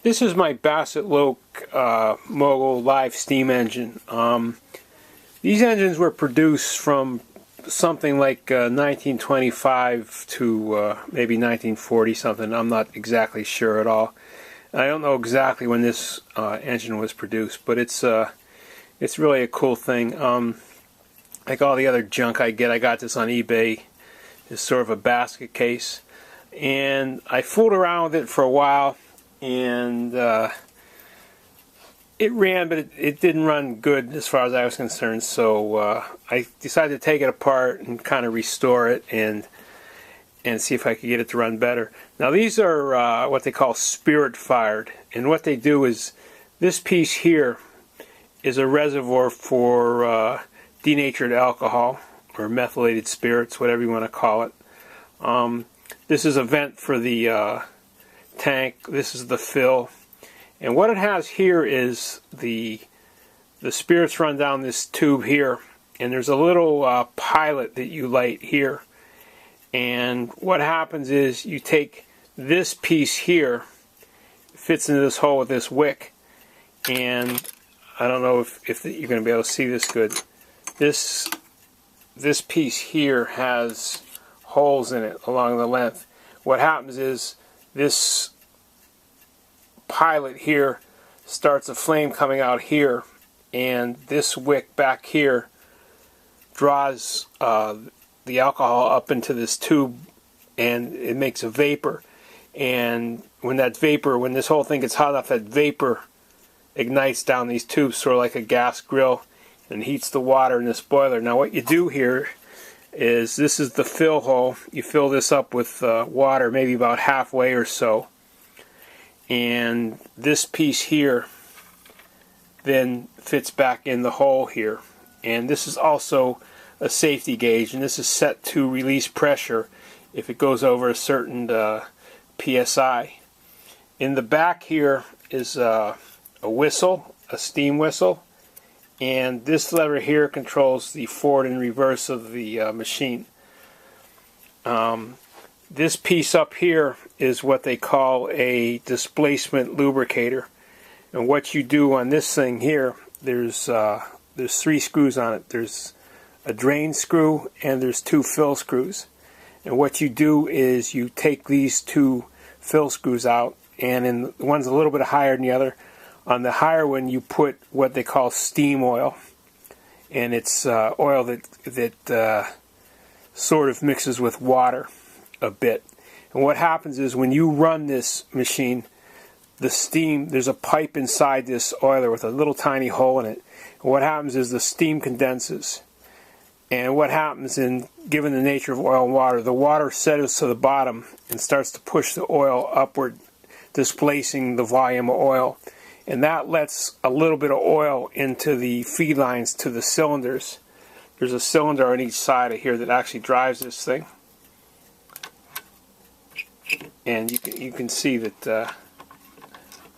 This is my Bassett Lowke Mogul live steam engine. These engines were produced from something like 1925 to maybe 1940 something. I'm not exactly sure at all. I don't know exactly when this engine was produced, but it's really a cool thing. Like all the other junk I get, I got this on eBay. It's sort of a basket case, and I fooled around with it for a while, and it ran, but it didn't run good as far as I was concerned. So I decided to take it apart and kind of restore it and see if I could get it to run better. Now these are what they call spirit fired, and what they do is this piece here is a reservoir for denatured alcohol or methylated spirits, whatever you want to call it. This is a vent for the tank. This is the fill, and what it has here is the spirits run down this tube here, and there's a little pilot that you light here. And what happens is you take this piece here, it fits into this hole with this wick, and I don't know if you're going to be able to see this good. This piece here has holes in it along the length. What happens is this pilot here starts a flame coming out here, and this wick back here draws the alcohol up into this tube, and it makes a vapor. And when this whole thing gets hot enough, that vapor ignites down these tubes, sort of like a gas grill, and heats the water in this boiler. Now what you do here is, this is the fill hole. You fill this up with water, maybe about halfway or so, and this piece here then fits back in the hole here. And this is also a safety gauge, and this is set to release pressure if it goes over a certain PSI. In the back here is a whistle, a steam whistle, and this lever here controls the forward and reverse of the machine. This piece up here is what they call a displacement lubricator, and what you do on this thing here, there's 3 screws on it. There's a drain screw and there's 2 fill screws, and what you do is you take these 2 fill screws out, and one's a little bit higher than the other. On the higher one you put what they call steam oil, and it's oil that sort of mixes with water a bit. And what happens is, when you run this machine, the steam, there's a pipe inside this oiler with a little tiny hole in it. And what happens is the steam condenses. And what happens, given the nature of oil and water, the water settles to the bottom and starts to push the oil upward, displacing the volume of oil. And that lets a little bit of oil into the feed lines to the cylinders. There's a cylinder on each side of here that actually drives this thing. And you can see that,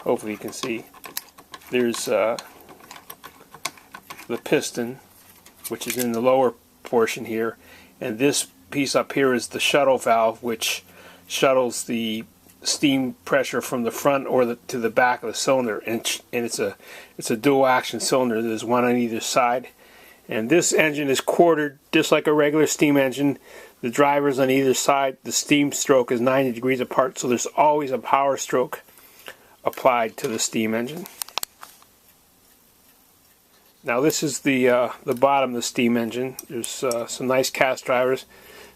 hopefully you can see, there's the piston, which is in the lower portion here, and this piece up here is the shuttle valve, which shuttles the steam pressure from the front to the back of the cylinder, and it's a dual action cylinder. There's one on either side, and this engine is quartered just like a regular steam engine. The drivers on either side, the steam stroke is 90 degrees apart, so there's always a power stroke applied to the steam engine. Now this is the bottom of the steam engine. There's some nice cast drivers.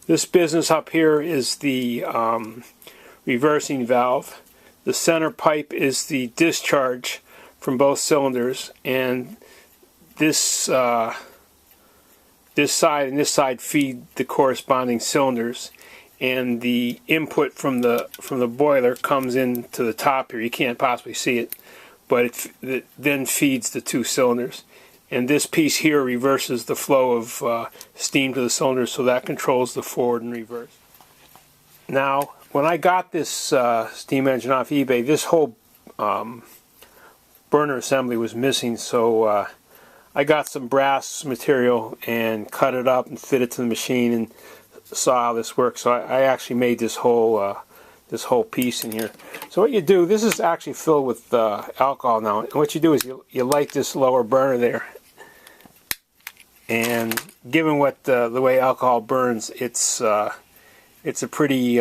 This business up here is the reversing valve. The center pipe is the discharge from both cylinders, and this side and this side feed the corresponding cylinders, and the input from the boiler comes into the top here. You can't possibly see it, but it then feeds the 2 cylinders. And this piece here reverses the flow of steam to the cylinders, so that controls the forward and reverse. Now, when I got this steam engine off eBay, this whole burner assembly was missing, so I got some brass material and cut it up and fit it to the machine and saw how this works. So I actually made this whole this whole piece in here. So what you do, this is actually filled with alcohol now, and what you do is you light this lower burner there, and given what the way alcohol burns, it's a pretty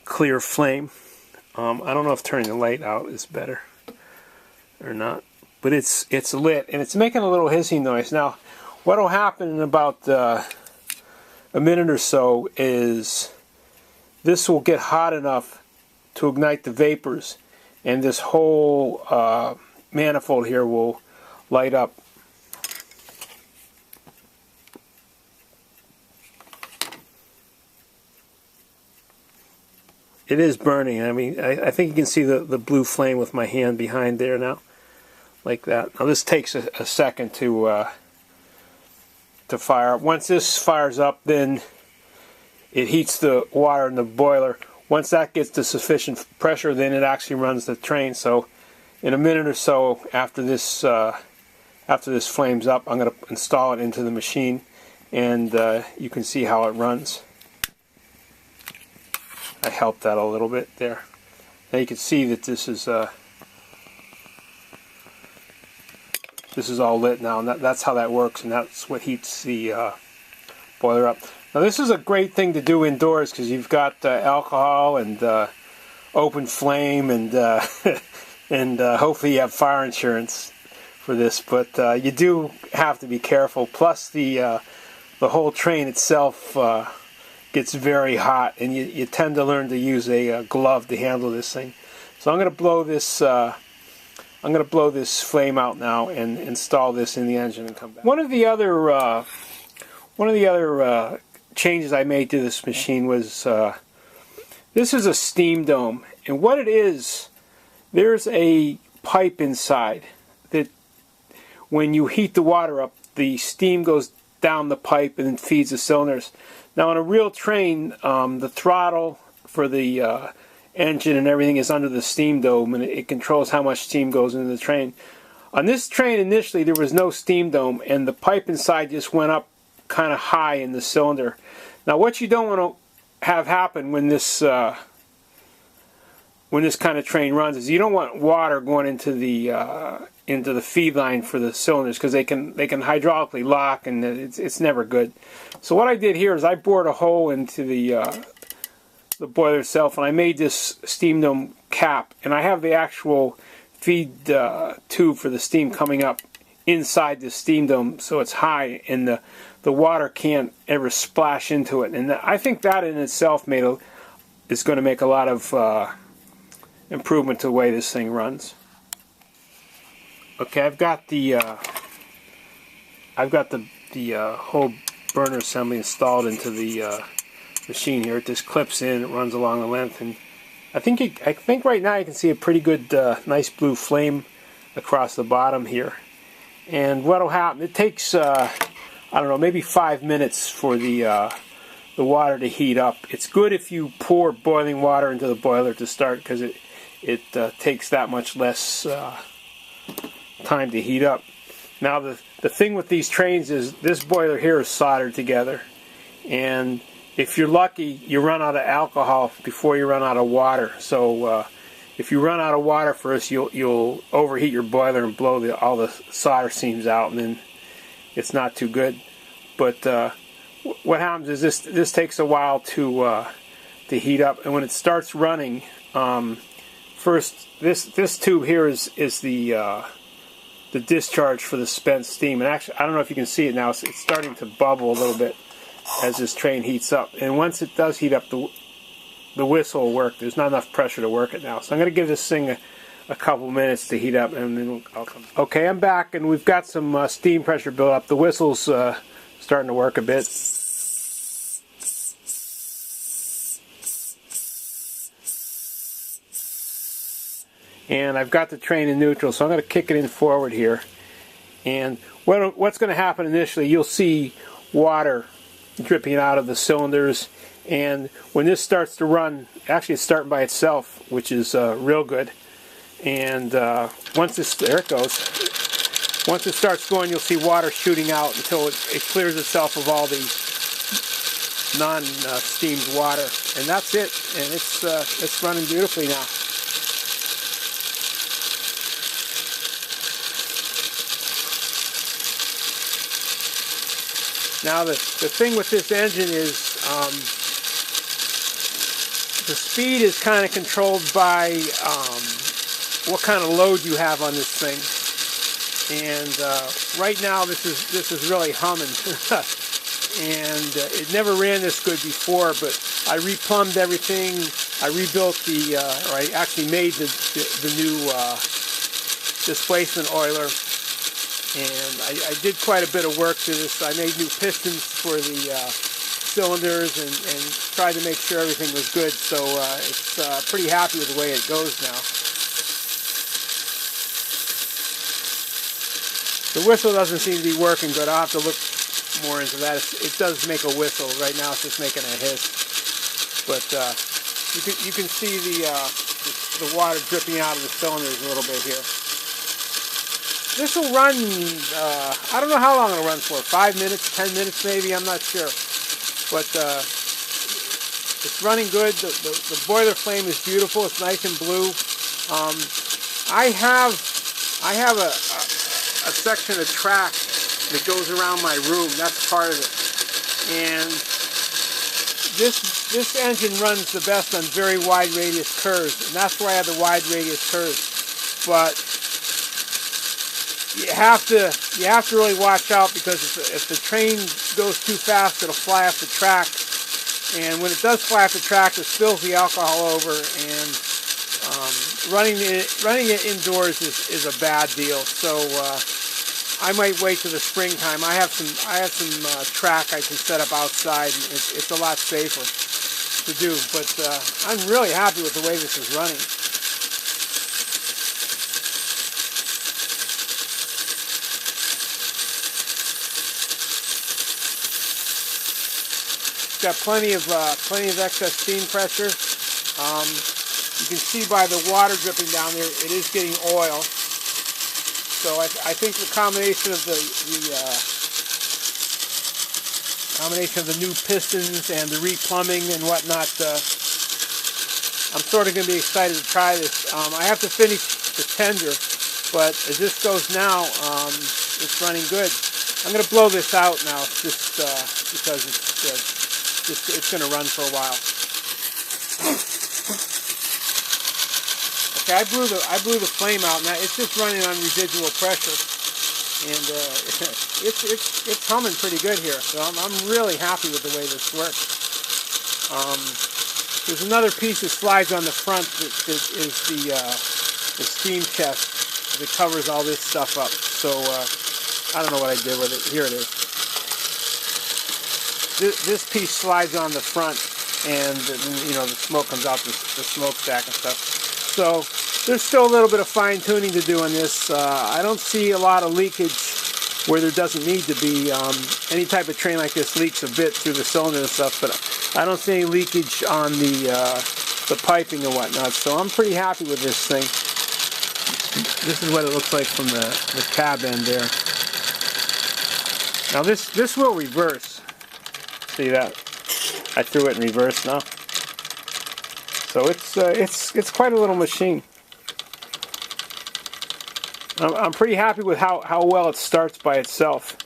clear flame. I don't know if turning the light out is better or not, but it's lit and it's making a little hissing noise. Now, what will happen in about a minute or so is this will get hot enough to ignite the vapors, and this whole manifold here will light up. It is burning. I mean, I think you can see the blue flame with my hand behind there now, like that. Now this takes a second to fire up. Once this fires up, then it heats the water in the boiler. Once that gets to sufficient pressure, then it actually runs the train. So in a minute or so after this flames up, I'm going to install it into the machine, and you can see how it runs. I helped that a little bit there. Now you can see that this is all lit now, and that's how that works, and that's what heats the boiler up. Now this is a great thing to do indoors because you've got alcohol and open flame, and and hopefully you have fire insurance for this. But you do have to be careful. Plus the whole train itself gets very hot, and you tend to learn to use a glove to handle this thing. So I'm going to blow this. I'm going to blow this flame out now and install this in the engine and come back. One of the other changes I made to this machine was this is a steam dome, and what it is, there's a pipe inside that when you heat the water up, the steam goes down the pipe and then feeds the cylinders. Now on a real train, the throttle for the engine and everything is under the steam dome, and it controls how much steam goes into the train. On this train initially there was no steam dome, and the pipe inside just went up kind of high in the cylinder. Now what you don't want to have happen when this kind of train runs is you don't want water going into the feed line for the cylinders, because they can hydraulically lock, and it's never good. So what I did here is I bored a hole into the boiler itself, and I made this steam dome cap, and I have the actual feed tube for the steam coming up inside the steam dome, so it's high and the water can't ever splash into it. And I think that in itself is going to make a lot of improvement to the way this thing runs. Okay, I've got the whole burner assembly installed into the machine here. It just clips in, it runs along the length, and I think right now you can see a pretty good, nice blue flame across the bottom here. And what'll happen? It takes I don't know, maybe 5 minutes for the water to heat up. It's good if you pour boiling water into the boiler to start, because it takes that much less time to heat up. Now the thing with these trains is this boiler here is soldered together, and if you're lucky you run out of alcohol before you run out of water. So if you run out of water first, you'll overheat your boiler and blow all the solder seams out, and then it's not too good. But what happens is this takes a while to heat up, and when it starts running, first this tube here is the discharge for the spent steam. And actually, I don't know if you can see it now, it's starting to bubble a little bit as this train heats up. And once it does heat up, the whistle will work. There's not enough pressure to work it now. So I'm going to give this thing a couple minutes to heat up, and then I'll come. Okay, I'm back, and we've got some steam pressure built up. The whistle's starting to work a bit. And I've got the train in neutral, so I'm going to kick it in forward here. And what's going to happen initially, you'll see water dripping out of the cylinders, and when this starts to run, actually it's starting by itself, which is real good. And once there it goes. Once it starts going, you'll see water shooting out until it clears itself of all the non-steamed water, and that's it. And it's running beautifully now. Now the thing with this engine is the speed is kind of controlled by what kind of load you have on this thing. And right now this is really humming. And it never ran this good before, but I replumbed everything. I rebuilt or I actually made the new displacement oiler. And I did quite a bit of work to this. I made new pistons for the cylinders and tried to make sure everything was good. So it's pretty happy with the way it goes now. The whistle doesn't seem to be working good. I'll have to look more into that. It does make a whistle. Right now it's just making a hiss. But you can see the water dripping out of the cylinders a little bit here. This will run, I don't know how long it'll run for, 5 minutes, 10 minutes maybe, I'm not sure. But it's running good. The boiler flame is beautiful. It's nice and blue. I have a section of track that goes around my room. That's part of it. And this engine runs the best on very wide radius curves, and that's why I have the wide radius curves. But you have to really watch out, because if the train goes too fast, it'll fly off the track, and when it does fly off the track, it spills the alcohol over, and running it indoors is a bad deal. So I might wait till the springtime. I have some track I can set up outside, and it's a lot safer to do. But I'm really happy with the way this is running. Got plenty of excess steam pressure. You can see by the water dripping down there, it is getting oil. So I think the combination of the new pistons and the replumbing and whatnot, I'm sort of going to be excited to try this. I have to finish the tender, but as this goes now, it's running good. I'm going to blow this out now, just because it's going to run for a while. Okay, I blew the flame out. Now it's just running on residual pressure, and it's humming pretty good here. So I'm really happy with the way this works. There's another piece that slides on the front that is the steam chest that covers all this stuff up. So I don't know what I did with it. Here it is. This piece slides on the front, and the smoke comes out the smokestack and stuff. So there's still a little bit of fine tuning to do on this. I don't see a lot of leakage where there doesn't need to be. Any type of train like this leaks a bit through the cylinder and stuff, but I don't see any leakage on the piping and whatnot. So I'm pretty happy with this thing. This is what it looks like from the cab end there. Now this will reverse. See that? I threw it in reverse now. So it's quite a little machine. I'm pretty happy with how well it starts by itself.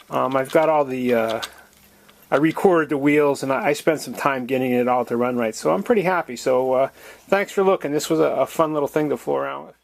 I've got all the I recorded the wheels, and I spent some time getting it all to run right. So I'm pretty happy. So thanks for looking. This was a fun little thing to fool around with.